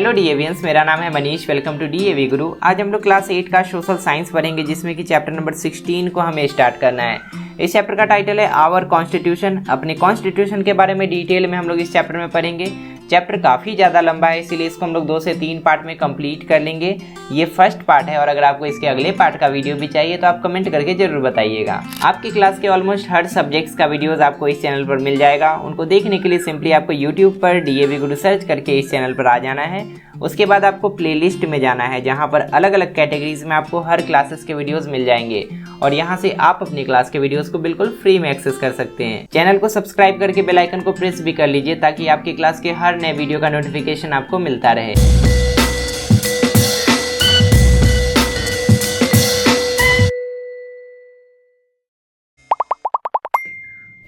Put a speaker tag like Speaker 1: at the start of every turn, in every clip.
Speaker 1: Hello डीएवियंस, मेरा नाम है मनीष। वेलकम टू डीएवी गुरु। आज हम लोग क्लास 8 का सोशल साइंस पढ़ेंगे, जिसमें कि चैप्टर नंबर 16 को हमें स्टार्ट करना है। इस चैप्टर का टाइटल है आवर कॉन्स्टिट्यूशन। अपने कॉन्स्टिट्यूशन के बारे में डिटेल में हम लोग इस चैप्टर में पढ़ेंगे। चैप्टर काफ़ी ज़्यादा लंबा है, इसीलिए इसको हम लोग 2 से 3 पार्ट में कंप्लीट कर लेंगे। ये फर्स्ट पार्ट है, और अगर आपको इसके अगले पार्ट का वीडियो भी चाहिए तो आप कमेंट करके जरूर बताइएगा। आपकी क्लास के ऑलमोस्ट हर सब्जेक्ट्स का वीडियोस आपको इस चैनल पर मिल जाएगा। उनको देखने के लिए सिंपली आपको यूट्यूब पर डीएवी गुरु सर्च करके इस चैनल पर आ जाना है। उसके बाद आपको प्लेलिस्ट में जाना है, जहाँ पर अलग अलग कैटेगरीज में आपको हर क्लासेस के वीडियोस मिल जाएंगे, और यहाँ से आप अपनी क्लास के वीडियोस को बिल्कुल फ्री में एक्सेस कर सकते हैं। चैनल को सब्सक्राइब करके बेल आइकन को प्रेस भी कर लीजिए, ताकि आपकी क्लास के हर नए वीडियो का नोटिफिकेशन आपको मिलता रहे।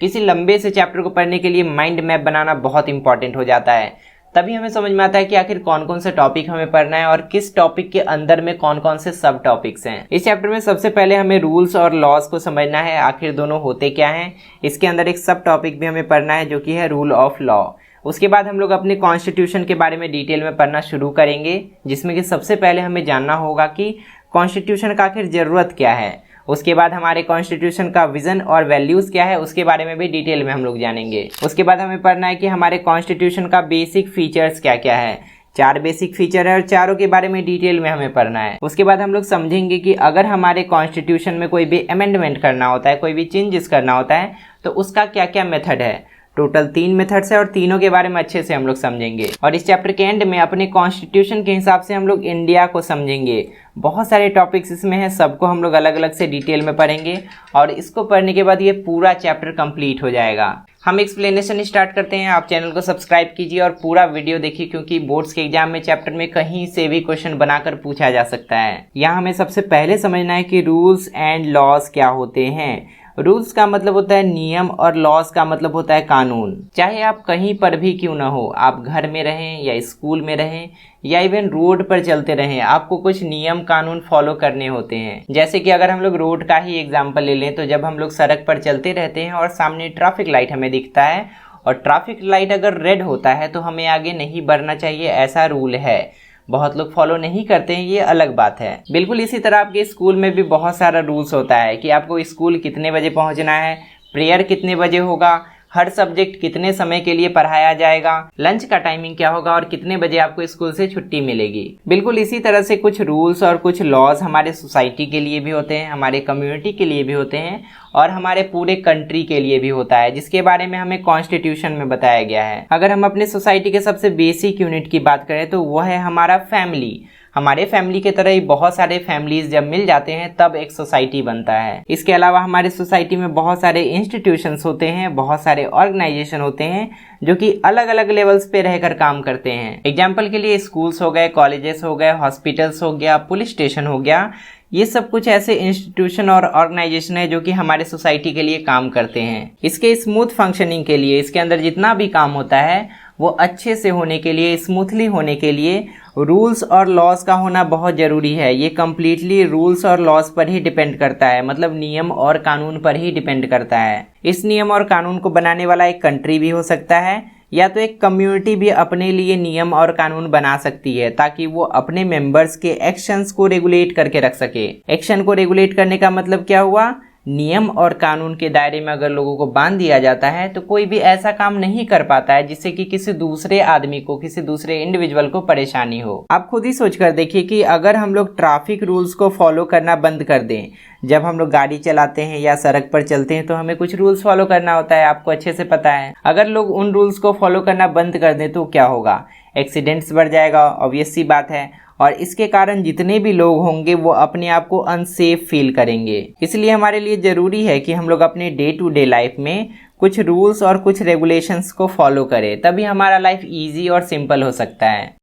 Speaker 1: किसी लंबे से चैप्टर को पढ़ने के लिए माइंड मैप बनाना बहुत इंपॉर्टेंट हो जाता है। तभी हमें समझ में आता है कि आखिर कौन कौन से टॉपिक हमें पढ़ना है और किस टॉपिक के अंदर में कौन कौन से सब टॉपिक्स हैं। इस चैप्टर में सबसे पहले हमें रूल्स और लॉज को समझना है, आखिर दोनों होते क्या हैं। इसके अंदर एक सब टॉपिक भी हमें पढ़ना है, जो कि है रूल ऑफ लॉ। उसके बाद हम लोग अपने कॉन्स्टिट्यूशन के बारे में डिटेल में पढ़ना शुरू करेंगे, जिसमें कि सबसे पहले हमें जानना होगा कि कॉन्स्टिट्यूशन का आखिर ज़रूरत क्या है। उसके बाद हमारे कॉन्स्टिट्यूशन का विजन और वैल्यूज़ क्या है, उसके बारे में भी डिटेल में हम लोग जानेंगे। उसके बाद हमें पढ़ना है कि हमारे कॉन्स्टिट्यूशन का बेसिक फीचर्स क्या क्या है। 4 बेसिक फीचर है, और चारों के बारे में डिटेल में हमें पढ़ना है। उसके बाद हम लोग समझेंगे कि अगर हमारे कॉन्स्टिट्यूशन में कोई भी अमेंडमेंट करना होता है, कोई भी चेंजेस करना होता है, तो उसका क्या क्या मेथड है। टोटल 3 मेथड्स है, और तीनों के बारे में अच्छे से हम लोग समझेंगे। और इस चैप्टर के एंड में अपने कॉन्स्टिट्यूशन के हिसाब से हम लोग इंडिया को समझेंगे। बहुत सारे टॉपिक्स इसमें हैं, सबको हम लोग अलग अलग से डिटेल में पढ़ेंगे, और इसको पढ़ने के बाद ये पूरा चैप्टर कंप्लीट हो जाएगा। हम एक्सप्लेनेशन स्टार्ट करते हैं। आप चैनल को सब्सक्राइब कीजिए और पूरा वीडियो देखिए, क्योंकि बोर्ड्स के एग्जाम में चैप्टर में कहीं से भी क्वेश्चन बनाकर पूछा जा सकता है। यहाँ हमें सबसे पहले समझना है कि रूल्स एंड लॉज क्या होते हैं। रूल्स का मतलब होता है नियम, और लॉज का मतलब होता है कानून। चाहे आप कहीं पर भी क्यों ना हो, आप घर में रहें या स्कूल में रहें या इवन रोड पर चलते रहें, आपको कुछ नियम कानून फॉलो करने होते हैं। जैसे कि अगर हम लोग रोड का ही एग्जांपल ले लें, तो जब हम लोग सड़क पर चलते रहते हैं और सामने ट्रैफिक लाइट हमें दिखता है, और ट्रैफिक लाइट अगर रेड होता है तो हमें आगे नहीं बढ़ना चाहिए, ऐसा रूल है। बहुत लोग फॉलो नहीं करते हैं, ये अलग बात है। बिल्कुल इसी तरह आपके स्कूल में भी बहुत सारा रूल्स होता है कि आपको स्कूल कितने बजे पहुंचना है, प्रेयर कितने बजे होगा, हर सब्जेक्ट कितने समय के लिए पढ़ाया जाएगा, लंच का टाइमिंग क्या होगा, और कितने बजे आपको स्कूल से छुट्टी मिलेगी। बिल्कुल इसी तरह से कुछ रूल्स और कुछ लॉज हमारे सोसाइटी के लिए भी होते हैं, हमारे कम्युनिटी के लिए भी होते हैं, और हमारे पूरे कंट्री के लिए भी होता है, जिसके बारे में हमें कॉन्स्टिट्यूशन में बताया गया है। अगर हम अपने सोसाइटी के सबसे बेसिक यूनिट की बात करें, तो वह है हमारा फैमिली। हमारे फैमिली के तरह ही बहुत सारे फैमिलीज जब मिल जाते हैं, तब एक सोसाइटी बनता है। इसके अलावा हमारे सोसाइटी में बहुत सारे इंस्टीट्यूशंस होते हैं, बहुत सारे ऑर्गेनाइजेशन होते हैं, जो कि अलग अलग लेवल्स पे रहकर काम करते हैं। एग्जाम्पल के लिए स्कूल्स हो गए, कॉलेजेस हो गए, हॉस्पिटल्स हो गया, पुलिस स्टेशन हो गया। ये सब कुछ ऐसे इंस्टीट्यूशन और ऑर्गेनाइजेशन है जो कि हमारे सोसाइटी के लिए काम करते हैं। इसके स्मूथ फंक्शनिंग के लिए, इसके अंदर जितना भी काम होता है वो अच्छे से होने के लिए, स्मूथली होने के लिए रूल्स और लॉज का होना बहुत ज़रूरी है। ये कम्प्लीटली रूल्स और लॉज पर ही डिपेंड करता है, मतलब नियम और कानून पर ही डिपेंड करता है। इस नियम और कानून को बनाने वाला एक कंट्री भी हो सकता है, या तो एक कम्युनिटी भी अपने लिए नियम और कानून बना सकती है, ताकि वो अपने मेंबर्स के एक्शंस को रेगुलेट करके रख सके। एक्शन को रेगुलेट करने का मतलब क्या हुआ, नियम और कानून के दायरे में अगर लोगों को बांध दिया जाता है, तो कोई भी ऐसा काम नहीं कर पाता है जिससे कि किसी दूसरे आदमी को, किसी दूसरे इंडिविजुअल को परेशानी हो। आप खुद ही सोच कर देखिए कि अगर हम लोग ट्रैफिक रूल्स को फॉलो करना बंद कर दें, जब हम लोग गाड़ी चलाते हैं या सड़क पर चलते हैं, तो हमें कुछ रूल्स फॉलो करना होता है, आपको अच्छे से पता है। अगर लोग उन रूल्स को फॉलो करना बंद कर दें तो क्या होगा, एक्सीडेंट्स बढ़ जाएगा, ऑब्वियस सी बात है, और इसके कारण जितने भी लोग होंगे वो अपने आप को अनसेफ फील करेंगे। इसलिए हमारे लिए ज़रूरी है कि हम लोग अपने डे टू डे लाइफ में कुछ रूल्स और कुछ रेगुलेशंस को फॉलो करें, तभी हमारा लाइफ इजी और सिंपल हो सकता है।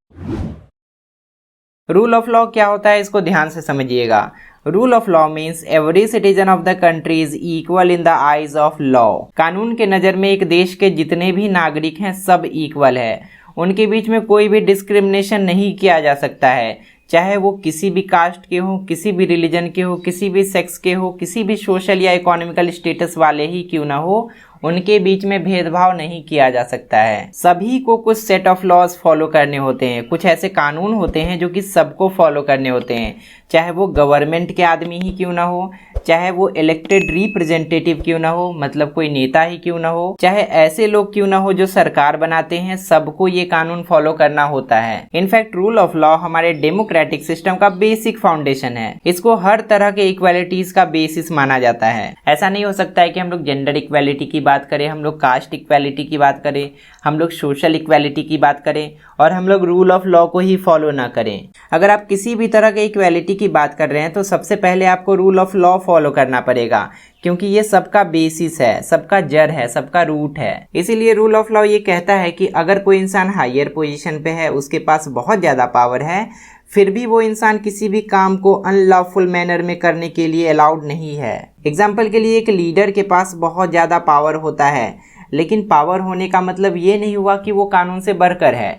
Speaker 1: रूल ऑफ लॉ क्या होता है, इसको ध्यान से समझिएगा। Rule of law means every citizen of the country is equal in the eyes of law. कानून के नज़र में एक देश के जितने भी नागरिक हैं सब इक्वल है, उनके बीच में कोई भी डिस्क्रिमिनेशन नहीं किया जा सकता है। चाहे वो किसी भी कास्ट के हो, किसी भी रिलीजन के हो, किसी भी सेक्स के हो, किसी भी सोशल या इकोनॉमिकल स्टेटस वाले ही क्यों ना हो, उनके बीच में भेदभाव नहीं किया जा सकता है। सभी को कुछ सेट ऑफ लॉज फॉलो करने होते हैं, कुछ ऐसे कानून होते हैं जो कि सबको फॉलो करने होते हैं, चाहे वो गवर्नमेंट के आदमी ही क्यों ना हो, चाहे वो इलेक्टेड रिप्रेजेंटेटिव क्यों ना हो, मतलब कोई नेता ही क्यों ना हो, चाहे ऐसे लोग क्यों ना हो जो सरकार बनाते हैं, सबको ये कानून फॉलो करना होता है। इनफैक्ट रूल ऑफ लॉ हमारे डेमोक्रेटिक सिस्टम का बेसिक फाउंडेशन है। इसको हर तरह के इक्वालिटीज का बेसिस माना जाता है। ऐसा नहीं हो सकता है कि हम लोग जेंडर इक्वालिटी की बात करें, हम लोग कास्ट इक्वालिटी की बात करें, हम लोग सोशल इक्वालिटी की बात करें और हम लोग रूल ऑफ लॉ को ही फॉलो ना करें। अगर आप किसी भी तरह के इक्वालिटी की बात कर रहे हैं तो सबसे पहले आपको रूल ऑफ लॉ फॉलो करना पड़ेगा, क्योंकि ये सबका बेसिस है, सबका जड़ है, सबका रूट है। इसीलिए रूल ऑफ लॉ ये कहता है कि अगर कोई इंसान हायर पोजीशन पे है, उसके पास बहुत ज़्यादा पावर है, फिर भी वो इंसान किसी भी काम को अनलॉफुल मैनर में करने के लिए अलाउड नहीं है। एग्जाम्पल के लिए एक लीडर के पास बहुत ज़्यादा पावर होता है, लेकिन पावर होने का मतलब ये नहीं हुआ कि वो कानून से बढ़कर है।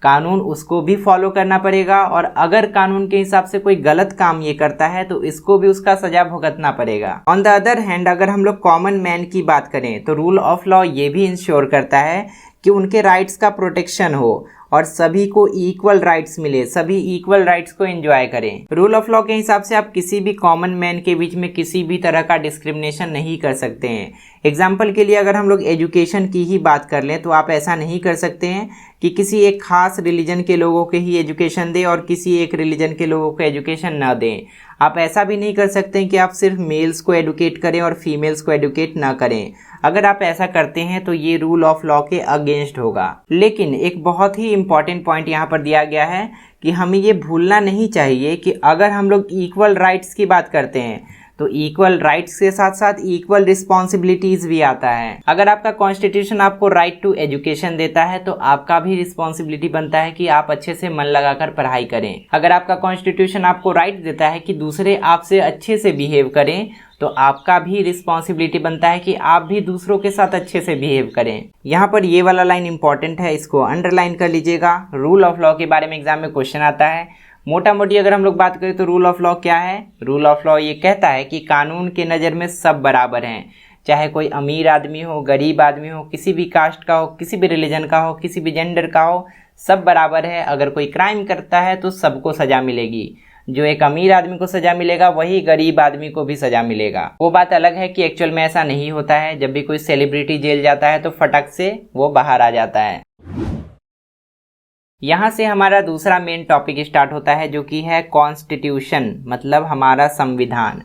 Speaker 1: कानून उसको भी फॉलो करना पड़ेगा और अगर कानून के हिसाब से कोई गलत काम ये करता है तो इसको भी उसका सजा भुगतना पड़ेगा। ऑन द अदर हैंड अगर हम लोग कॉमन मैन की बात करें तो रूल ऑफ लॉ ये भी इंश्योर करता है कि उनके राइट्स का प्रोटेक्शन हो और सभी को इक्वल राइट्स मिले, सभी इक्वल राइट्स को एंजॉय करें। रूल ऑफ लॉ के हिसाब से आप किसी भी कॉमन मैन के बीच में किसी भी तरह का डिस्क्रिमिनेशन नहीं कर सकते हैं। एग्जाम्पल के लिए अगर हम लोग एजुकेशन की ही बात कर लें तो आप ऐसा नहीं कर सकते हैं कि किसी एक खास रिलीजन के लोगों के ही एजुकेशन दें और किसी एक रिलीजन के लोगों को एजुकेशन ना दें। आप ऐसा भी नहीं कर सकते हैं कि आप सिर्फ मेल्स को एडुकेट करें और फीमेल्स को एडुकेट ना करें। अगर आप ऐसा करते हैं तो ये रूल ऑफ लॉ के अगेंस्ट होगा। लेकिन एक बहुत ही इंपॉर्टेंट पॉइंट यहाँ पर दिया गया है कि हमें ये भूलना नहीं चाहिए कि अगर हम लोग इक्वल राइट्स की बात करते हैं तो इक्वल राइट्स के साथ साथ इक्वल रिस्पॉन्सिबिलिटीज भी आता है। अगर आपका कॉन्स्टिट्यूशन आपको राइट टू एजुकेशन देता है तो आपका भी रिस्पॉन्सिबिलिटी बनता है कि आप अच्छे से मन लगाकर पढ़ाई करें। अगर आपका कॉन्स्टिट्यूशन आपको राइट देता है कि दूसरे आपसे अच्छे से बिहेव करें तो आपका भी रिस्पॉन्सिबिलिटी बनता है कि आप भी दूसरों के साथ अच्छे से बिहेव करें। यहाँ पर ये वाला लाइन इंपॉर्टेंट है, इसको अंडरलाइन कर लीजिएगा। रूल ऑफ लॉ के बारे में एग्जाम में क्वेश्चन आता है। मोटा मोटी अगर हम लोग बात करें तो रूल ऑफ लॉ क्या है? रूल ऑफ लॉ ये कहता है कि कानून के नज़र में सब बराबर हैं, चाहे कोई अमीर आदमी हो, गरीब आदमी हो, किसी भी कास्ट का हो, किसी भी रिलीजन का हो, किसी भी जेंडर का हो, सब बराबर है। अगर कोई क्राइम करता है तो सबको सज़ा मिलेगी। जो एक अमीर आदमी को सज़ा मिलेगा वही गरीब आदमी को भी सज़ा मिलेगा। वो बात अलग है कि एक्चुअल में ऐसा नहीं होता है। जब भी कोई सेलिब्रिटी जेल जाता है तो फटक से वो बाहर आ जाता है। यहाँ से हमारा दूसरा मेन टॉपिक स्टार्ट होता है जो कि है कॉन्स्टिट्यूशन, मतलब हमारा संविधान।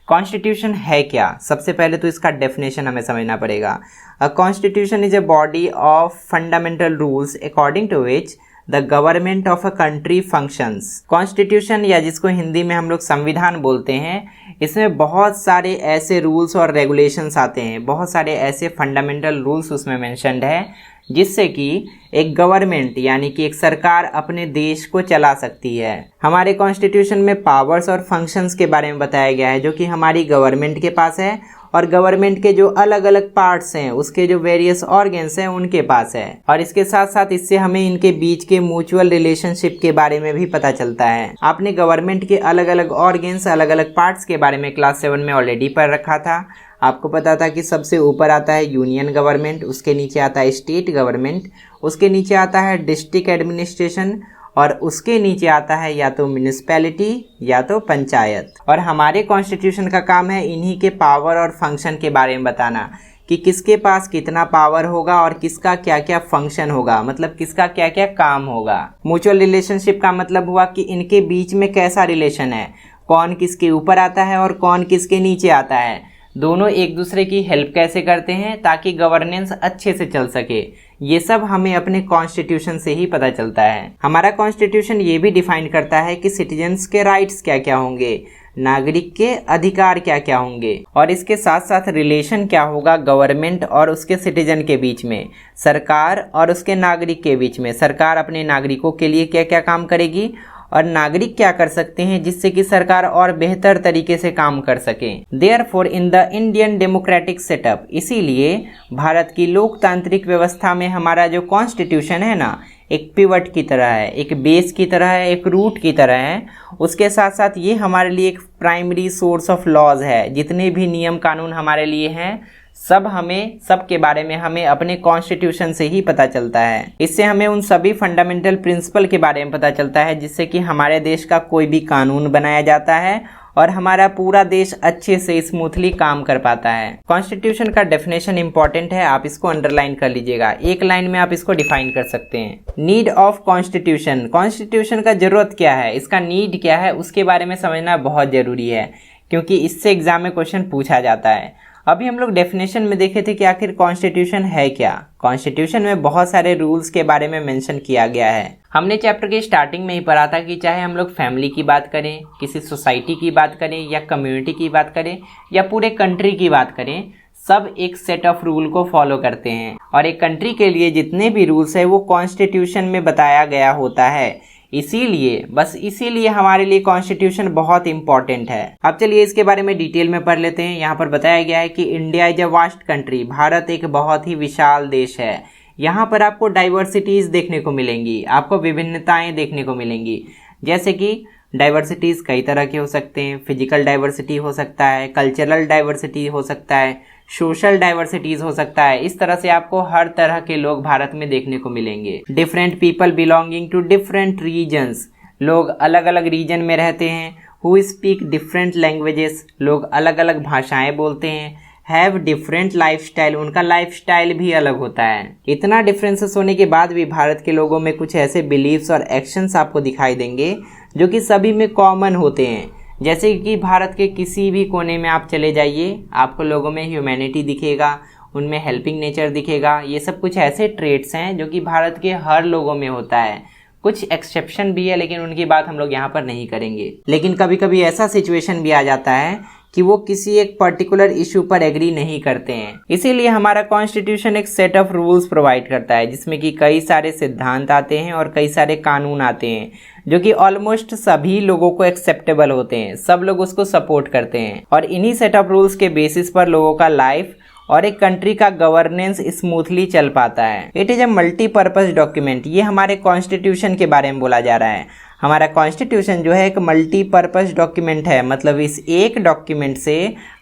Speaker 1: कॉन्स्टिट्यूशन है क्या? सबसे पहले तो इसका डेफिनेशन हमें समझना पड़ेगा। A constitution is a body of fundamental rules according to which the government of a country functions. Constitution या जिसको हिंदी में हम लोग संविधान बोलते हैं, इसमें बहुत सारे ऐसे रूल्स और रेगुलेशंस आते हैं, बहुत सारे ऐसे फंडामेंटल रूल्स उसमें मेंशन्ड है जिससे कि एक गवर्नमेंट यानी कि एक सरकार अपने देश को चला सकती है। हमारे कॉन्स्टिट्यूशन में पावर्स और फंक्शंस के बारे में बताया गया है जो कि हमारी गवर्नमेंट के पास है और गवर्नमेंट के जो अलग अलग पार्ट्स हैं उसके जो वेरियस ऑर्गन्स हैं उनके पास है। और इसके साथ साथ इससे हमें इनके बीच के म्यूचुअल रिलेशनशिप के बारे में भी पता चलता है। आपने गवर्नमेंट के अलग अलग ऑर्गन्स, अलग अलग पार्ट्स के बारे में क्लास 7 में ऑलरेडी पढ़ रखा था। आपको पता था कि सबसे ऊपर आता है यूनियन गवर्नमेंट, उसके नीचे आता है स्टेट गवर्नमेंट, उसके नीचे आता है डिस्ट्रिक्ट एडमिनिस्ट्रेशन और उसके नीचे आता है या तो म्यूनिसिपैलिटी या तो पंचायत। और हमारे कॉन्स्टिट्यूशन का काम है इन्हीं के पावर और फंक्शन के बारे में बताना कि किसके पास कितना पावर होगा और किसका क्या क्या फंक्शन होगा, मतलब किसका क्या क्या काम होगा। म्यूचुअल रिलेशनशिप का मतलब हुआ कि इनके बीच में कैसा रिलेशन है, कौन किसके ऊपर आता है और कौन किसके नीचे आता है, दोनों एक दूसरे की हेल्प कैसे करते हैं ताकि गवर्नेंस अच्छे से चल सके। ये सब हमें अपने कॉन्स्टिट्यूशन से ही पता चलता है। हमारा कॉन्स्टिट्यूशन ये भी डिफाइन करता है कि सिटीजन्स के राइट्स क्या क्या होंगे, नागरिक के अधिकार क्या क्या होंगे और इसके साथ साथ रिलेशन क्या होगा गवर्नमेंट और उसके सिटीजन के बीच में, सरकार और उसके नागरिक के बीच में। सरकार अपने नागरिकों के लिए क्या क्या काम करेगी और नागरिक क्या कर सकते हैं जिससे कि सरकार और बेहतर तरीके से काम कर सके। Therefore in the Indian democratic setup, इसीलिए भारत की लोकतांत्रिक व्यवस्था में हमारा जो कॉन्स्टिट्यूशन है ना, एक पिवट की तरह है, एक बेस की तरह है, एक रूट की तरह है। उसके साथ साथ ये हमारे लिए एक प्राइमरी सोर्स ऑफ लॉज है। जितने भी नियम कानून हमारे लिए हैं सब के बारे में हमें अपने कॉन्स्टिट्यूशन से ही पता चलता है। इससे हमें उन सभी फंडामेंटल प्रिंसिपल के बारे में पता चलता है जिससे कि हमारे देश का कोई भी कानून बनाया जाता है और हमारा पूरा देश अच्छे से स्मूथली काम कर पाता है। कॉन्स्टिट्यूशन का डेफिनेशन इंपॉर्टेंट है, आप इसको अंडरलाइन कर लीजिएगा। एक लाइन में आप इसको डिफाइन कर सकते हैं। नीड ऑफ कॉन्स्टिट्यूशन, कॉन्स्टिट्यूशन का जरूरत क्या है, इसका नीड क्या है, उसके बारे में समझना बहुत जरूरी है क्योंकि इससे एग्जाम में क्वेश्चन पूछा जाता है। अभी हम लोग डेफिनेशन में देखे थे कि आखिर कॉन्स्टिट्यूशन है क्या। कॉन्स्टिट्यूशन में बहुत सारे रूल्स के बारे में मेंशन किया गया है। हमने चैप्टर के स्टार्टिंग में ही पढ़ा था कि चाहे हम लोग फैमिली की बात करें, किसी सोसाइटी की बात करें या कम्युनिटी की बात करें या पूरे कंट्री की बात करें, सब एक सेट ऑफ रूल को फॉलो करते हैं और एक कंट्री के लिए जितने भी रूल्स है वो कॉन्स्टिट्यूशन में बताया गया होता है। इसीलिए हमारे लिए कॉन्स्टिट्यूशन बहुत इंपॉर्टेंट है। अब चलिए इसके बारे में डिटेल में पढ़ लेते हैं। यहाँ पर बताया गया है कि India is a vast country, Bharat एक बहुत ही विशाल देश है। यहाँ पर आपको डाइवर्सिटीज देखने को मिलेंगी, आपको विभिन्नताएं देखने को मिलेंगी। जैसे कि डाइवर्सिटीज कई तरह के हो सकते हैं। फिजिकल डाइवर्सिटी हो सकता है, कल्चरल डाइवर्सिटी हो सकता है, सोशल डाइवर्सिटीज हो सकता है। इस तरह से आपको हर तरह के लोग भारत में देखने को मिलेंगे। Different people belonging to different regions, लोग अलग अलग रीजन में रहते हैं। हु स्पीक डिफरेंट लैंग्वेजेस, लोग अलग अलग भाषाएं बोलते हैं। हैव डिफरेंट लाइफस्टाइल, उनका लाइफस्टाइल भी अलग होता है। इतना डिफरेंसेस होने के बाद भी भारत के लोगों में कुछ ऐसे बिलीव्स और एक्शंस आपको दिखाई देंगे जो कि सभी में कॉमन होते हैं। जैसे कि भारत के किसी भी कोने में आप चले जाइए, आपको लोगों में ह्यूमैनिटी दिखेगा, उनमें हेल्पिंग नेचर दिखेगा। ये सब कुछ ऐसे ट्रेट्स हैं जो कि भारत के हर लोगों में होता है। कुछ एक्सेप्शन भी है लेकिन उनकी बात हम लोग यहाँ पर नहीं करेंगे। लेकिन कभी कभी ऐसा सिचुएशन भी आ जाता है कि वो किसी एक पर्टिकुलर इशू पर एग्री नहीं करते हैं। इसीलिए हमारा कॉन्स्टिट्यूशन एक सेट ऑफ रूल्स प्रोवाइड करता है जिसमें कि कई सारे सिद्धांत आते हैं और कई सारे कानून आते हैं जो कि ऑलमोस्ट सभी लोगों को एक्सेप्टेबल होते हैं, सब लोग उसको सपोर्ट करते हैं और इन्हीं सेट ऑफ रूल्स के बेसिस पर लोगों का लाइफ और एक कंट्री का गवर्नेंस स्मूथली चल पाता है। It is a multipurpose document, ये हमारे कॉन्स्टिट्यूशन के बारे में बोला जा रहा है। हमारा कॉन्स्टिट्यूशन जो है एक मल्टीपर्पज डॉक्यूमेंट है, मतलब इस एक डॉक्यूमेंट से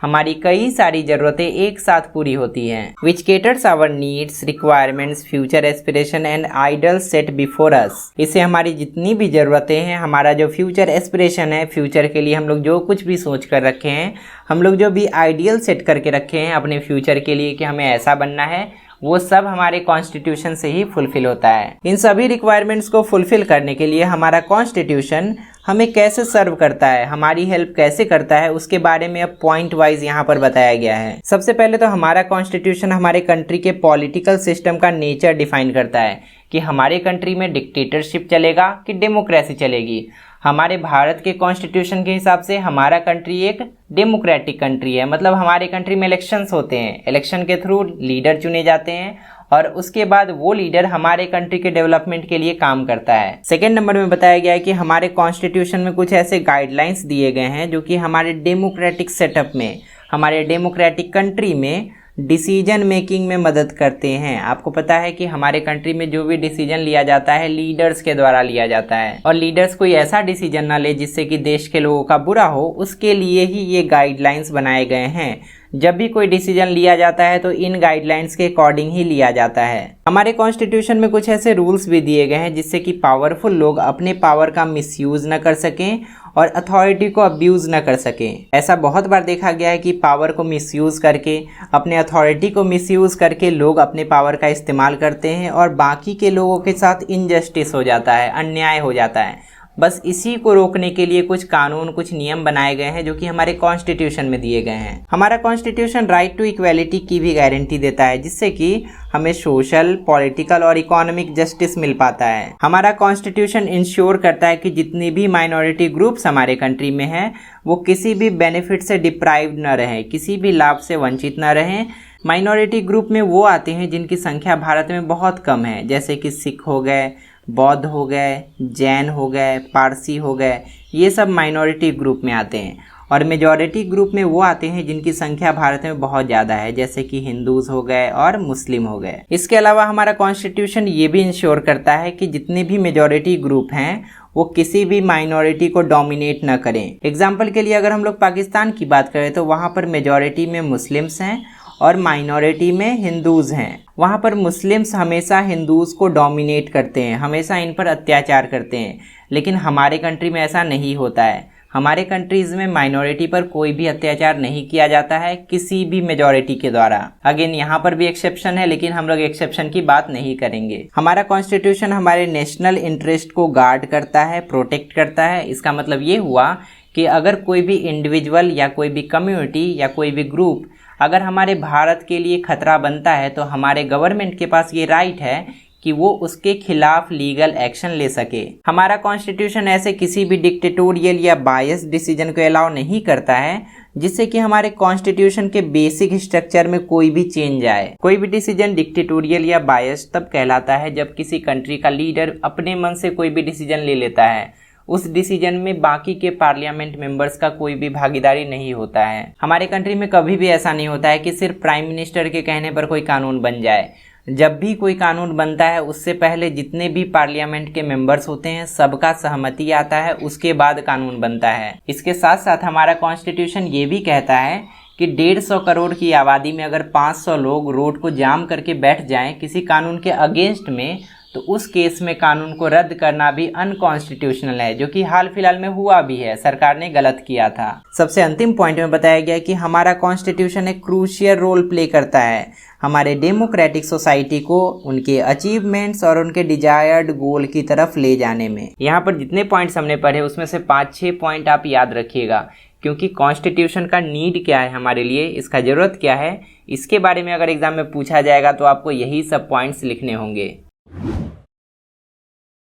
Speaker 1: हमारी कई सारी ज़रूरतें एक साथ पूरी होती हैं। Which caters our needs, requirements, future aspiration and ideals set before us. इससे हमारी जितनी भी ज़रूरतें हैं, हमारा जो फ्यूचर एस्पिरेशन है, फ्यूचर के लिए हम लोग जो कुछ भी सोच कर रखे हैं, हम लोग जो भी आइडियल सेट करके रखे हैं अपने फ्यूचर के लिए कि हमें ऐसा बनना है, वो सब हमारे कॉन्स्टिट्यूशन से ही फुलफिल होता है। इन सभी रिक्वायरमेंट्स को फुलफिल करने के लिए हमारा कॉन्स्टिट्यूशन हमें कैसे सर्व करता है, हमारी हेल्प कैसे करता है, उसके बारे में अब पॉइंट वाइज यहाँ पर बताया गया है। सबसे पहले तो हमारा कॉन्स्टिट्यूशन हमारे कंट्री के पॉलिटिकल सिस्टम का नेचर डिफाइन करता है कि हमारे कंट्री में डिक्टेटरशिप चलेगा कि डेमोक्रेसी चलेगी। हमारे भारत के कॉन्स्टिट्यूशन के हिसाब से हमारा कंट्री एक डेमोक्रेटिक कंट्री है, मतलब हमारे कंट्री में इलेक्शंस होते हैं, इलेक्शन के थ्रू लीडर चुने जाते हैं और उसके बाद वो लीडर हमारे कंट्री के डेवलपमेंट के लिए काम करता है। सेकेंड नंबर में बताया गया है कि हमारे कॉन्स्टिट्यूशन में कुछ ऐसे गाइडलाइंस दिए गए हैं जो कि हमारे डेमोक्रेटिक सेटअप में, हमारे डेमोक्रेटिक कंट्री में डिसीजन मेकिंग में मदद करते हैं। आपको पता है कि हमारे कंट्री में जो भी डिसीजन लिया जाता है लीडर्स के द्वारा लिया जाता है और लीडर्स कोई ऐसा डिसीजन ना ले जिससे कि देश के लोगों का बुरा हो, उसके लिए ही ये गाइडलाइंस बनाए गए हैं। जब भी कोई डिसीजन लिया जाता है तो इन गाइडलाइंस के अकॉर्डिंग ही लिया जाता है। हमारे कॉन्स्टिट्यूशन में कुछ ऐसे रूल्स भी दिए गए हैं जिससे कि पावरफुल लोग अपने पावर का मिसयूज न कर सकें और अथॉरिटी को अब्यूज न कर सकें। ऐसा बहुत बार देखा गया है कि पावर को मिसयूज करके, अपने अथॉरिटी को मिसयूज करके लोग अपने पावर का इस्तेमाल करते हैं और बाकी के लोगों के साथ इनजस्टिस हो जाता है, अन्याय हो जाता है। बस इसी को रोकने के लिए कुछ कानून, कुछ नियम बनाए गए हैं जो कि हमारे कॉन्स्टिट्यूशन में दिए गए हैं। हमारा कॉन्स्टिट्यूशन राइट टू इक्वेलिटी की भी गारंटी देता है जिससे कि हमें सोशल, पॉलिटिकल और इकोनॉमिक जस्टिस मिल पाता है। हमारा कॉन्स्टिट्यूशन इंश्योर करता है कि जितनी भी माइनॉरिटी ग्रुप्स हमारे कंट्री में हैं वो किसी भी बेनिफिट से डिप्राइव्ड न रहें, किसी भी लाभ से वंचित न रहें। माइनॉरिटी ग्रुप में वो आते हैं जिनकी संख्या भारत में बहुत कम है, जैसे कि सिख हो गए, बौद्ध हो गए, जैन हो गए, पारसी हो गए, ये सब माइनॉरिटी ग्रुप में आते हैं। और मेजॉरिटी ग्रुप में वो आते हैं जिनकी संख्या भारत में बहुत ज़्यादा है, जैसे कि हिंदूज हो गए और मुस्लिम हो गए। इसके अलावा हमारा कॉन्स्टिट्यूशन ये भी इंश्योर करता है कि जितने भी मेजॉरिटी ग्रुप हैं वो किसी भी माइनॉरिटी को डोमिनेट ना करें। एग्जाम्पल के लिए अगर हम लोग पाकिस्तान की बात करें तो वहाँ पर मेजॉरिटी में मुस्लिम्स हैं और माइनॉरिटी में हिंदूज़ हैं। वहाँ पर मुस्लिम्स हमेशा हिंदूज़ को डोमिनेट करते हैं, हमेशा इन पर अत्याचार करते हैं, लेकिन हमारे कंट्री में ऐसा नहीं होता है। हमारे कंट्रीज़ में माइनॉरिटी पर कोई भी अत्याचार नहीं किया जाता है किसी भी मेजॉरिटी के द्वारा। अगेन यहाँ पर भी एक्सेप्शन है, लेकिन हम लोग एक्सेप्शन की बात नहीं करेंगे। हमारा कॉन्स्टिट्यूशन हमारे नेशनल इंटरेस्ट को गार्ड करता है, प्रोटेक्ट करता है। इसका मतलब ये हुआ कि अगर कोई भी इंडिविजुअल या कोई भी कम्युनिटी या कोई भी ग्रुप अगर हमारे भारत के लिए खतरा बनता है तो हमारे गवर्नमेंट के पास ये राइट है कि वो उसके खिलाफ लीगल एक्शन ले सके। हमारा कॉन्स्टिट्यूशन ऐसे किसी भी डिक्टेटोरियल या बायस डिसीजन को अलाउ नहीं करता है जिससे कि हमारे कॉन्स्टिट्यूशन के बेसिक स्ट्रक्चर में कोई भी चेंज आए। कोई भी डिसीजन डिक्टेटोरियल या बायस तब कहलाता है जब किसी कंट्री का लीडर अपने मन से कोई भी डिसीजन ले लेता है, उस डिसीजन में बाकी के पार्लियामेंट मेंबर्स का कोई भी भागीदारी नहीं होता है। हमारे कंट्री में कभी भी ऐसा नहीं होता है कि सिर्फ प्राइम मिनिस्टर के कहने पर कोई कानून बन जाए। जब भी कोई कानून बनता है उससे पहले जितने भी पार्लियामेंट के मेंबर्स होते हैं सबका सहमति आता है, उसके बाद कानून बनता है। इसके साथ साथ हमारा कॉन्स्टिट्यूशन ये भी कहता है कि 150 करोड़ की आबादी में अगर 500 लोग रोड को जाम करके बैठ जाएं किसी कानून के अगेंस्ट में, तो उस केस में कानून को रद्द करना भी अनकॉन्स्टिट्यूशनल है, जो कि हाल फिलहाल में हुआ भी है। सरकार ने गलत किया था। सबसे अंतिम पॉइंट में बताया गया कि हमारा कॉन्स्टिट्यूशन एक क्रूशियल रोल प्ले करता है हमारे डेमोक्रेटिक सोसाइटी को उनके अचीवमेंट्स और उनके डिजायर्ड गोल की तरफ ले जाने में। यहाँ पर जितने पॉइंट्स हमने पढ़े उसमें से 5-6 पॉइंट आप याद रखिएगा, क्योंकि कॉन्स्टिट्यूशन का नीड क्या है हमारे लिए, इसका ज़रूरत क्या है, इसके बारे में अगर एग्जाम में पूछा जाएगा तो आपको यही सब पॉइंट्स लिखने होंगे।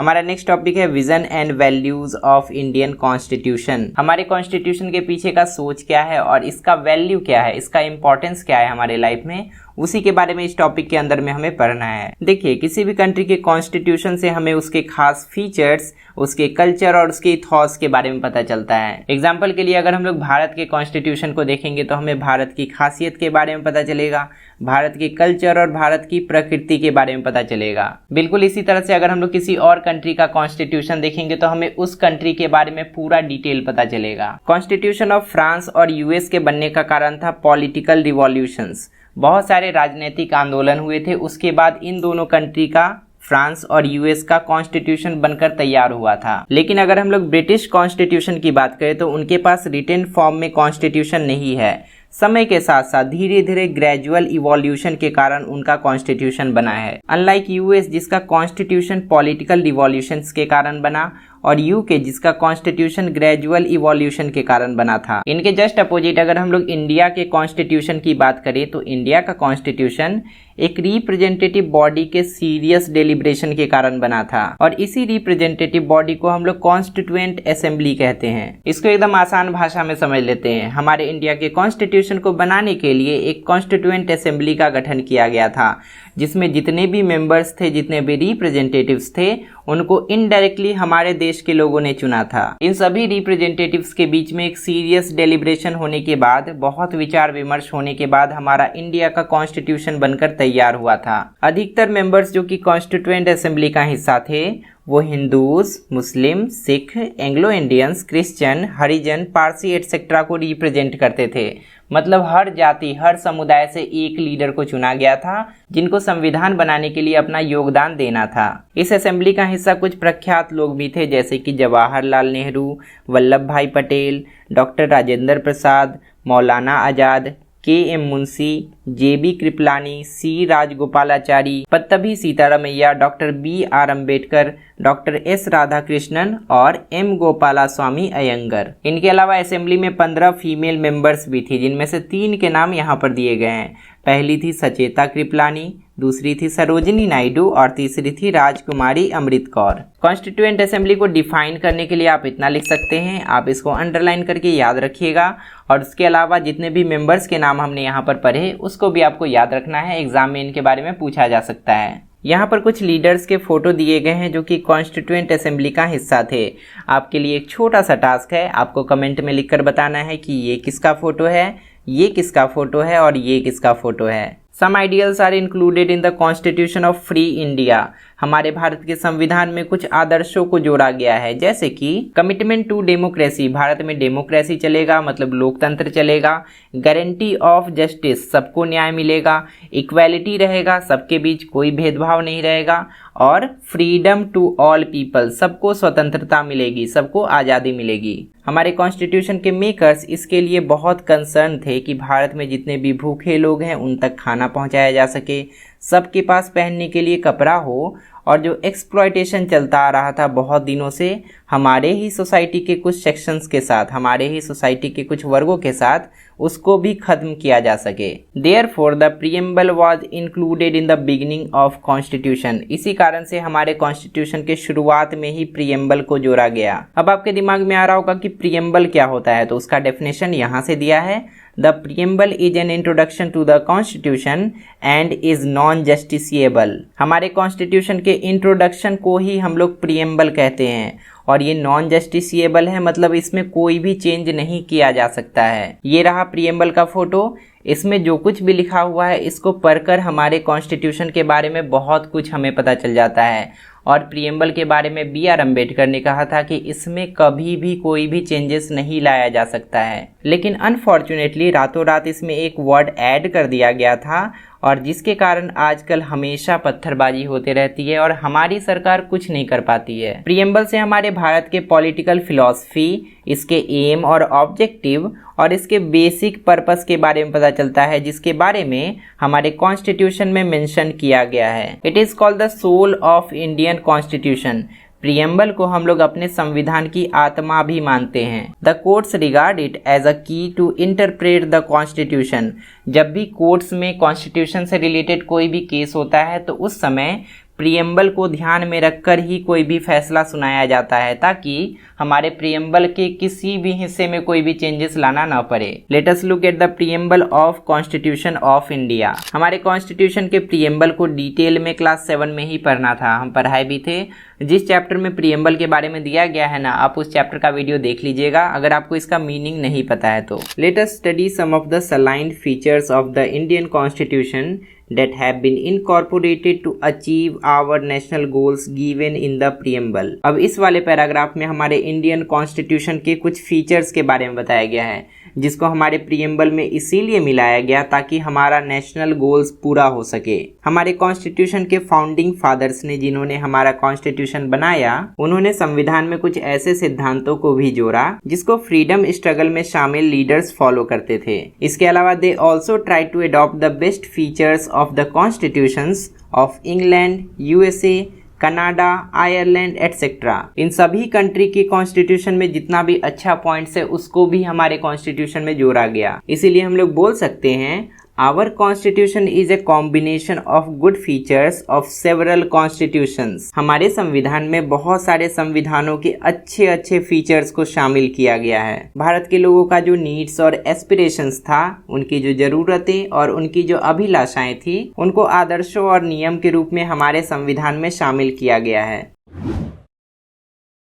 Speaker 1: हमारा नेक्स्ट टॉपिक है vision and values of Indian constitution. हमारे कॉन्स्टिट्यूशन के पीछे का सोच क्या है और इसका वैल्यू क्या है, इसका इंपॉर्टेंस क्या है हमारे लाइफ में, उसी के बारे में इस टॉपिक के अंदर में हमें पढ़ना है। देखिए, किसी भी कंट्री के कॉन्स्टिट्यूशन से हमें उसके खास फीचर्स, उसके कल्चर और उसके इथॉस के बारे में पता चलता है। एग्जाम्पल के लिए अगर हम लोग भारत के कॉन्स्टिट्यूशन को देखेंगे तो हमें भारत की खासियत के बारे में पता चलेगा, भारत के कल्चर और भारत की प्रकृति के बारे में पता चलेगा। बिल्कुल इसी तरह से अगर हम लोग किसी और कंट्री का कॉन्स्टिट्यूशन देखेंगे तो हमें उस कंट्री के बारे में पूरा डिटेल पता चलेगा। कॉन्स्टिट्यूशन ऑफ फ्रांस और यूएस के बनने का कारण था पॉलिटिकल रिवॉल्यूशंस। बहुत सारे राजनीतिक आंदोलन हुए थे, उसके बाद इन दोनों कंट्री का, फ्रांस और यूएस का कॉन्स्टिट्यूशन बनकर तैयार हुआ था। लेकिन अगर हम लोग ब्रिटिश कॉन्स्टिट्यूशन की बात करें तो उनके पास रिटन फॉर्म में कॉन्स्टिट्यूशन नहीं है। समय के साथ साथ धीरे धीरे ग्रेजुअल इवोल्यूशन के कारण उनका कॉन्स्टिट्यूशन बना है। अनलाइक यूएस जिसका कॉन्स्टिट्यूशन पॉलिटिकल रिवॉल्यूशंस के कारण बना, और यूके जिसका कॉन्स्टिट्यूशन ग्रेजुअल इवोल्यूशन के कारण बना था। इनके जस्ट अपोजिट अगर हम लोग इंडिया के कॉन्स्टिट्यूशन की बात करें तो इंडिया का कॉन्स्टिट्यूशन एक रिप्रेजेंटेटिव बॉडी के सीरियस डेलिब्रेशन के कारण बना था, और इसी रिप्रेजेंटेटिव बॉडी को हम लोग कॉन्स्टिट्यूएंट असेंबली कहते हैं। इसको एकदम आसान भाषा में समझ लेते हैं। हमारे इंडिया के कॉन्स्टिट्यूशन को बनाने के लिए एक कॉन्स्टिट्यूएंट असेंबली का गठन किया गया था, जिसमें जितने भी मेंबर्स थे, जितने भी रिप्रेजेंटेटिव्स थे, उनको इनडायरेक्टली हमारे देश के लोगों ने चुना था। इन सभी रिप्रेजेंटेटिव्स के बीच में एक सीरियस डेलिब्रेशन होने के बाद, बहुत विचार विमर्श होने के बाद हमारा इंडिया का कॉन्स्टिट्यूशन बनकर तैयार हुआ था। अधिकतर मेंबर्स जो कि कॉन्स्टिट्यूएंट असेंबली का हिस्सा थे वो हिंदूज, मुस्लिम, सिख, एंग्लो इंडियंस, क्रिश्चियन, हरिजन, पारसी एटसेट्रा को रिप्रेजेंट करते थे। मतलब हर जाति, हर समुदाय से एक लीडर को चुना गया था जिनको संविधान बनाने के लिए अपना योगदान देना था। इस असेंबली का हिस्सा कुछ प्रख्यात लोग भी थे, जैसे कि जवाहरलाल नेहरू, वल्लभ भाई Patel, doctor Rajendra Prasad, Maulana Azad, K M. Munshi, J B. Kripalani, C Rajagopalachari, Pattabhi Sitaramayya, doctor B R. Ambedkar, doctor S. Radhakrishnan और एम. गोपाला स्वामी अयंगर। इनके अलावा असेंबली में 15 फीमेल मेंबर्स भी थी, जिनमें से 3 के नाम यहाँ पर दिए गए हैं। पहली थी सचेता कृपलानी, दूसरी थी सरोजिनी नायडू और तीसरी थी राजकुमारी अमृत कौर। कॉन्स्टिट्यूएंट असेंबली को डिफाइन करने के लिए आप इतना लिख सकते हैं, आप इसको अंडरलाइन करके याद रखिएगा, और उसके अलावा जितने भी मेंबर्स के नाम हमने यहाँ पर पढ़े उसको भी आपको याद रखना है। एग्जाम में इनके बारे में पूछा जा सकता है। यहाँ पर कुछ लीडर्स के फोटो दिए गए हैं जो कि कॉन्स्टिट्यूएंट असेंबली का हिस्सा थे। आपके लिए एक छोटा सा टास्क है, आपको कमेंट में लिखकर बताना है कि ये किसका फोटो है, ये किसका फोटो है और ये किसका फोटो है। Some ideals are included in the constitution of free India. हमारे भारत के संविधान में कुछ आदर्शों को जोड़ा गया है, जैसे कि कमिटमेंट टू डेमोक्रेसी, भारत में डेमोक्रेसी चलेगा मतलब लोकतंत्र चलेगा। गारंटी ऑफ जस्टिस, सबको न्याय मिलेगा। इक्वालिटी रहेगा, सबके बीच कोई भेदभाव नहीं रहेगा। और फ्रीडम टू ऑल पीपल, सबको स्वतंत्रता मिलेगी, सबको आज़ादी मिलेगी। हमारे कॉन्स्टिट्यूशन के मेकर्स इसके लिए बहुत कंसर्न थे कि भारत में जितने भी भूखे लोग हैं उन तक खाना पहुंचाया जा सके, सबके पास पहनने के लिए कपड़ा हो, और जो एक्सप्लॉयटेशन चलता आ रहा था बहुत दिनों से हमारे ही सोसाइटी के कुछ सेक्शंस के साथ, हमारे ही सोसाइटी के कुछ वर्गों के साथ, उसको भी खत्म किया जा सके। Therefore the preamble was included in the beginning of constitution. इसी कारण से हमारे कॉन्स्टिट्यूशन के शुरुआत में ही प्रीएम्बल को जोड़ा गया। अब आपके दिमाग में आ रहा होगा कि प्रीएम्बल क्या होता है, तो उसका डेफिनेशन यहाँ से दिया है। The preamble is an introduction to the constitution and is non-justiciable। हमारे कॉन्स्टिट्यूशन के इंट्रोडक्शन को ही हम लोग प्रीएम्बल कहते हैं, और ये नॉन जस्टिसिएबल है, मतलब इसमें कोई भी चेंज नहीं किया जा सकता है। ये रहा प्रीएम्बल का फोटो। इसमें जो कुछ भी लिखा हुआ है इसको पढ़कर हमारे कॉन्स्टिट्यूशन के बारे में बहुत कुछ हमें पता चल जाता है। और प्रीएम्बल के बारे में B.R. अम्बेडकर ने कहा था कि इसमें कभी भी कोई भी चेंजेस नहीं लाया जा सकता है, लेकिन अनफॉर्चुनेटली रातों रात इसमें एक वर्ड ऐड कर दिया गया था, और जिसके कारण आजकल हमेशा पत्थरबाजी होते रहती है और हमारी सरकार कुछ नहीं कर पाती है। प्रीएम्बल से हमारे भारत के पॉलिटिकल फिलॉसफी, इसके एम और ऑब्जेक्टिव और इसके बेसिक पर्पस के बारे में पता चलता है, जिसके बारे में हमारे कॉन्स्टिट्यूशन में मेंशन किया गया है। It is called the soul of Indian constitution. Preamble को हम लोग अपने संविधान की आत्मा भी मानते हैं। The courts regard it as a key to interpret the constitution. जब भी कोर्ट्स में कॉन्स्टिट्यूशन से रिलेटेड कोई भी केस होता है तो उस समय प्रीएम्बल को ध्यान में रखकर ही कोई भी फैसला सुनाया जाता है, ताकि हमारे प्रीएम्बल के किसी भी हिस्से में कोई भी चेंजेस लाना ना पड़े। Let us look at the preamble of constitution of India. हमारे कॉन्स्टिट्यूशन के प्रीएम्बल को डिटेल में क्लास 7 में ही पढ़ना था, हम पढ़ाए भी थे। जिस चैप्टर में प्रीएम्बल के बारे में दिया गया है ना, आप उस चैप्टर का वीडियो देख लीजिएगा अगर आपको इसका मीनिंग नहीं पता है तो। Let us study some of the salient features of the Indian constitution that have been incorporated to achieve our national goals given in the preamble। अब इस वाले पैराग्राफ में हमारे इंडियन कॉन्स्टिट्यूशन के कुछ फीचर्स के बारे में बताया गया है, जिसको हमारे प्रीएम्बल में इसीलिए मिलाया गया ताकि हमारा नेशनल गोल्स पूरा हो सके। हमारे कॉन्स्टिट्यूशन के फाउंडिंग फादर्स ने, जिन्होंने हमारा कॉन्स्टिट्यूशन बनाया, उन्होंने संविधान में कुछ ऐसे सिद्धांतों को भी जोड़ा जिसको फ्रीडम स्ट्रगल में शामिल लीडर्स फॉलो करते थे। इसके अलावा they also try to adopt the best features of the constitutions of England, USA, Canada, Ireland etcetera. इन सभी कंट्री के कॉन्स्टिट्यूशन में जितना भी अच्छा पॉइंट्स है उसको भी हमारे कॉन्स्टिट्यूशन में जोड़ा गया। इसीलिए हम लोग बोल सकते हैं our constitution is a combination of good features of several constitutions. हमारे संविधान में बहुत सारे संविधानों के अच्छे अच्छे फीचर्स को शामिल किया गया है। भारत के लोगों का जो नीड्स और एस्पिरेशंस था, उनकी जो जरूरतें और उनकी जो अभिलाषाएं थी, उनको आदर्शों और नियम के रूप में हमारे संविधान में शामिल किया गया है।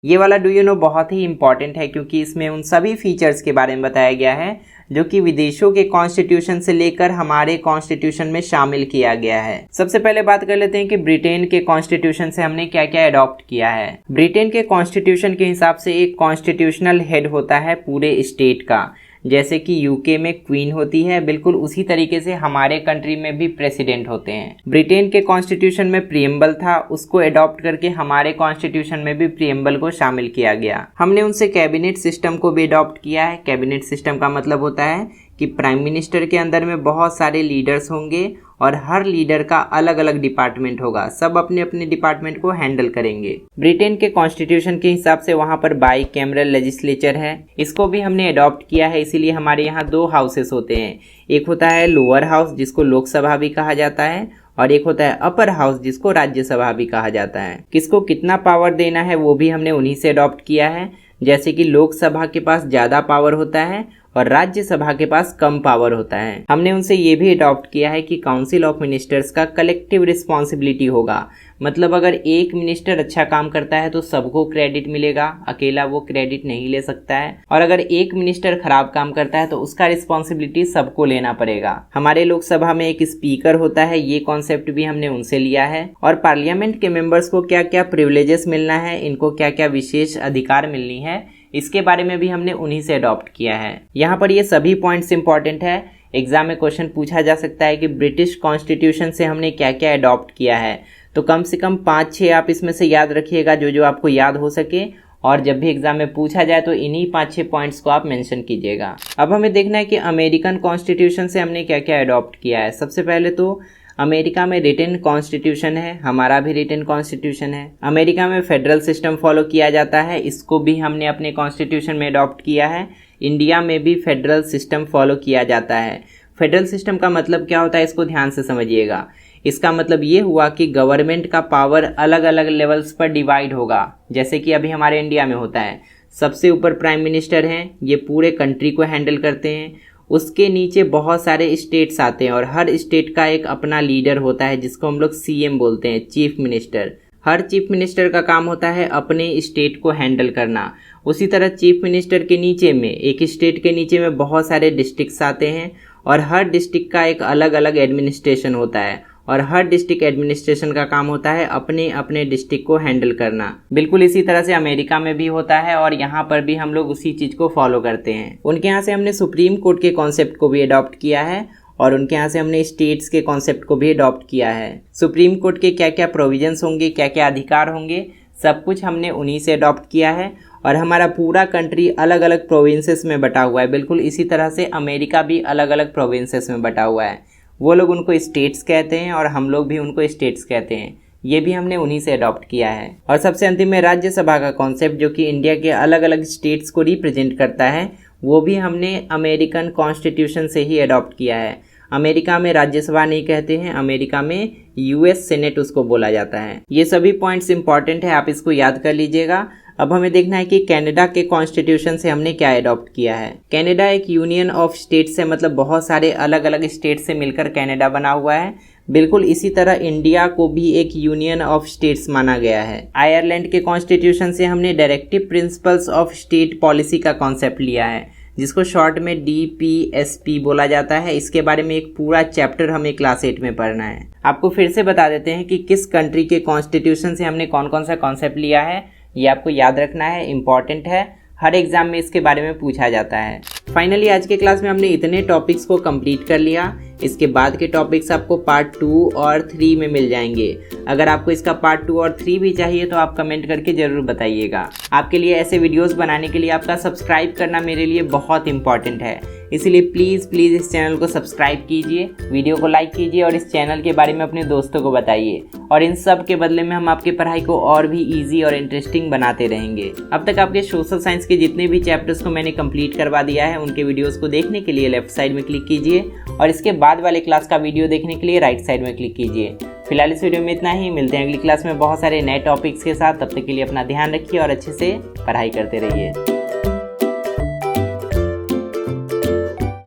Speaker 1: ये वाला डू यू नो बहुत ही इंपॉर्टेंट है, क्योंकि इसमें उन सभी फीचर्स के बारे में बताया गया है जो कि विदेशों के कॉन्स्टिट्यूशन से लेकर हमारे कॉन्स्टिट्यूशन में शामिल किया गया है। सबसे पहले बात कर लेते हैं कि ब्रिटेन के कॉन्स्टिट्यूशन से हमने क्या क्या अडॉप्ट किया है। ब्रिटेन के कॉन्स्टिट्यूशन के हिसाब से एक कॉन्स्टिट्यूशनल हेड होता है पूरे स्टेट का, जैसे कि यूके में क्वीन होती है, बिल्कुल उसी तरीके से हमारे कंट्री में भी प्रेसिडेंट होते हैं। ब्रिटेन के कॉन्स्टिट्यूशन में प्रीएम्बल था, उसको अडॉप्ट करके हमारे कॉन्स्टिट्यूशन में भी प्रीएम्बल को शामिल किया गया। हमने उनसे कैबिनेट सिस्टम को भी अडॉप्ट किया है। कैबिनेट सिस्टम का मतलब होता है कि प्राइम मिनिस्टर के अंदर में बहुत सारे लीडर्स होंगे और हर लीडर का अलग अलग डिपार्टमेंट होगा, सब अपने अपने डिपार्टमेंट को हैंडल करेंगे। ब्रिटेन के कॉन्स्टिट्यूशन के हिसाब से वहाँ पर बाई कैमरल लेजिस्लेचर है, इसको भी हमने अडॉप्ट किया है। इसीलिए हमारे यहाँ 2 हाउसेस होते हैं, एक होता है लोअर हाउस जिसको लोकसभा भी कहा जाता है, और एक होता है अपर हाउस जिसको राज्यसभा भी कहा जाता है। किसको कितना पावर देना है वो भी हमने उन्हीं से अडॉप्ट किया है। जैसे कि लोकसभा के पास ज़्यादा पावर होता है और राज्यसभा के पास कम पावर होता है। हमने उनसे ये भी अडॉप्ट किया है कि काउंसिल ऑफ मिनिस्टर्स का कलेक्टिव रिस्पॉन्सिबिलिटी होगा, मतलब अगर एक मिनिस्टर अच्छा काम करता है तो सबको क्रेडिट मिलेगा, अकेला वो क्रेडिट नहीं ले सकता है, और अगर एक मिनिस्टर खराब काम करता है तो उसका रिस्पॉन्सिबिलिटी सबको लेना पड़ेगा। हमारे लोकसभा में एक स्पीकर होता है, ये कॉन्सेप्ट भी हमने उनसे लिया है। और पार्लियामेंट के मेंबर्स को क्या क्या प्रिविलेजेस मिलना है, इनको क्या क्या विशेष अधिकार मिलनी है, इसके बारे में भी हमने उन्हीं से अडॉप्ट किया है। यहाँ पर ये सभी पॉइंट्स इंपॉर्टेंट है। एग्जाम में क्वेश्चन पूछा जा सकता है कि ब्रिटिश कॉन्स्टिट्यूशन से हमने क्या क्या अडॉप्ट किया है, तो कम से कम 5-6 आप इसमें से याद रखिएगा जो आपको याद हो सके, और जब भी एग्जाम में पूछा जाए तो इन्हीं 5-6 पॉइंट्स को आप मेंशन कीजिएगा। अब हमें देखना है कि अमेरिकन कॉन्स्टिट्यूशन से हमने क्या क्या अडॉप्ट किया है। सबसे पहले तो अमेरिका में रिटन कॉन्स्टिट्यूशन है, हमारा भी रिटन कॉन्स्टिट्यूशन है। अमेरिका में फेडरल सिस्टम फॉलो किया जाता है, इसको भी हमने अपने कॉन्स्टिट्यूशन में अडॉप्ट किया है। इंडिया में भी फेडरल सिस्टम फॉलो किया जाता है। फेडरल सिस्टम का मतलब क्या होता है, इसको ध्यान से समझिएगा। इसका मतलब ये हुआ कि गवर्नमेंट का पावर अलग अलग लेवल्स पर डिवाइड होगा, जैसे कि अभी हमारे इंडिया में होता है। सबसे ऊपर प्राइम मिनिस्टर हैं, ये पूरे कंट्री को हैंडल करते हैं। उसके नीचे बहुत सारे स्टेट्स आते हैं और हर स्टेट का एक अपना लीडर होता है जिसको हम लोग सीएम बोलते हैं, चीफ मिनिस्टर। हर चीफ मिनिस्टर का काम होता है अपने स्टेट को हैंडल करना। उसी तरह चीफ मिनिस्टर के नीचे में, एक स्टेट के नीचे में बहुत सारे डिस्ट्रिक्ट्स आते हैं और हर डिस्ट्रिक्ट का एक अलग अलग एडमिनिस्ट्रेशन होता है, और हर डिस्ट्रिक्ट एडमिनिस्ट्रेशन का काम होता है अपने अपने डिस्ट्रिक्ट को हैंडल करना। बिल्कुल इसी तरह से अमेरिका में भी होता है और यहाँ पर भी हम लोग उसी चीज़ को फॉलो करते हैं। उनके यहाँ से हमने सुप्रीम कोर्ट के कॉन्सेप्ट को भी अडॉप्ट किया है और उनके यहाँ से हमने स्टेट्स के कॉन्सेप्ट को भी अडॉप्ट किया है। सुप्रीम कोर्ट के क्या क्या प्रोविजंस होंगे, क्या क्या अधिकार होंगे, सब कुछ हमने उन्हीं से अडॉप्ट किया है। और हमारा पूरा कंट्री अलग अलग प्रोविंसेस में बटा हुआ है। बिल्कुल इसी तरह से अमेरिका भी अलग अलग प्रोविंसेस में बटा हुआ है। वो लोग उनको स्टेट्स कहते हैं और हम लोग भी उनको स्टेट्स कहते हैं। ये भी हमने उन्हीं से अडॉप्ट किया है। और सबसे अंतिम में राज्यसभा का कॉन्सेप्ट, जो कि इंडिया के अलग अलग स्टेट्स को रिप्रेजेंट करता है, वो भी हमने अमेरिकन कॉन्स्टिट्यूशन से ही अडॉप्ट किया है। अमेरिका में राज्यसभा नहीं कहते हैं, अमेरिका में यूएस सेनेट उसको बोला जाता है। ये सभी पॉइंट्स इंपॉर्टेंट है, आप इसको याद कर लीजिएगा। अब हमें देखना है कि कनाडा के कॉन्स्टिट्यूशन से हमने क्या अडॉप्ट किया है। कनाडा एक यूनियन ऑफ स्टेट्स है, मतलब बहुत सारे अलग अलग स्टेट से मिलकर कनाडा बना हुआ है। बिल्कुल इसी तरह इंडिया को भी एक यूनियन ऑफ स्टेट्स माना गया है। आयरलैंड के कॉन्स्टिट्यूशन से हमने directive principles of state policy का कॉन्सेप्ट लिया है, जिसको शॉर्ट में DPSP बोला जाता है। इसके बारे में एक पूरा चैप्टर हमें क्लास 8 में पढ़ना है। आपको फिर से बता देते हैं कि किस कंट्री के कॉन्स्टिट्यूशन से हमने कौन कौन सा कॉन्सेप्ट लिया है। ये आपको याद रखना है, इम्पॉर्टेंट है, हर एग्जाम में इसके बारे में पूछा जाता है। फाइनली आज के क्लास में हमने इतने टॉपिक्स को कंप्लीट कर लिया। इसके बाद के टॉपिक्स आपको पार्ट 2 और 3 में मिल जाएंगे। अगर आपको इसका पार्ट 2 और 3 भी चाहिए तो आप कमेंट करके ज़रूर बताइएगा। आपके लिए ऐसे वीडियोस बनाने के लिए आपका सब्सक्राइब करना मेरे लिए बहुत इंपॉर्टेंट है, इसलिए प्लीज़ इस चैनल को सब्सक्राइब कीजिए, वीडियो को लाइक कीजिए और इस चैनल के बारे में अपने दोस्तों को बताइए। और इन सब के बदले में हम आपकी पढ़ाई को और भी ईजी और इंटरेस्टिंग बनाते रहेंगे। अब तक आपके सोशल साइंस के जितने भी चैप्टर्स को मैंने कंप्लीट करवा दिया है, उनके वीडियोस को देखने के लिए लेफ्ट साइड में क्लिक कीजिए और इसके बाद वाले क्लास का वीडियो देखने के लिए राइट साइड में क्लिक कीजिए। फिलहाल इस वीडियो में इतना ही, मिलते हैं अगली क्लास में बहुत सारे नए टॉपिक्स के साथ। तब तक के लिए अपना ध्यान रखिए और अच्छे से पढ़ाई करते रहिए।